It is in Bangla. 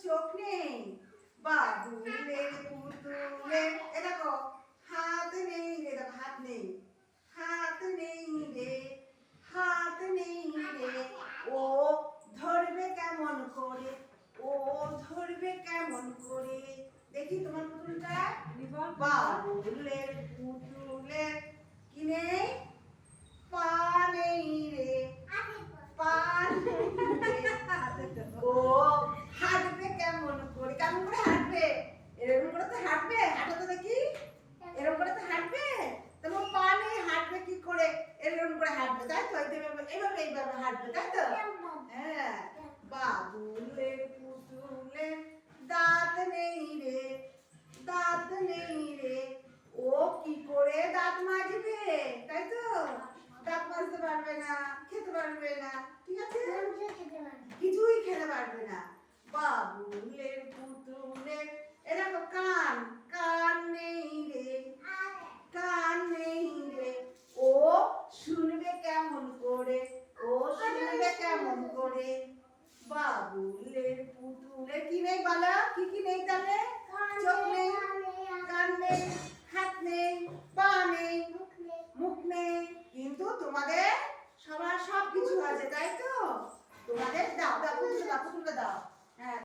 চোখ নেই। বাবুলের পুতুলের এ দেখো হাত নেই রে, দেখো হাত নেই, হাত নেই রে, হাত নেই রে। ও ধরবে কেমন করে, ও ধরবে কেমন করে। দেখি তোমার পুতুলটা। বাবুলের পুতুলের কি নেই, পা নেই রে, পা নেই রে। ও হাঁটবে কেমন করে, কেমন করে হাঁটবে, এরকম করে তো হাঁটবে, হাঁটো তো দেখি, এরকম করে তো হাঁটবে। তোমার পা নেই, হাঁটবে কি করে, এরকম করে হাঁটবে তাই তো, এইভাবে এইভাবে হাঁটবে তাই তো। হ্যাঁ, বাবুলের পুতুলের দাঁত নেই রে, দাঁত নেই রে। ও কি করে দাঁত মাজবে তাই তো, দাঁত মাজতে পারবে না, খেতে পারবে না, ঠিক আছে, কিছুই খেতে পারবে না। বাবুলের পুতুলের এ দেখো কান, কান নেই রে, কান নেই রে। ও শুনবে কেমন করে, ও শুনবে কেমন করে। বাবুলের পুতুলের কি নেই বলো, কি কি নেই তাহলে, চোখ নেই, কান নেই, হাত নেই, পা নেই, মুখ নেই, কিন্তু তোমাদের সবার সব কিছু আছে তাই তো। তোমাদের দাও দাও পুতুলটা দাও, পুতুলটা দাও। হ্যাঁ।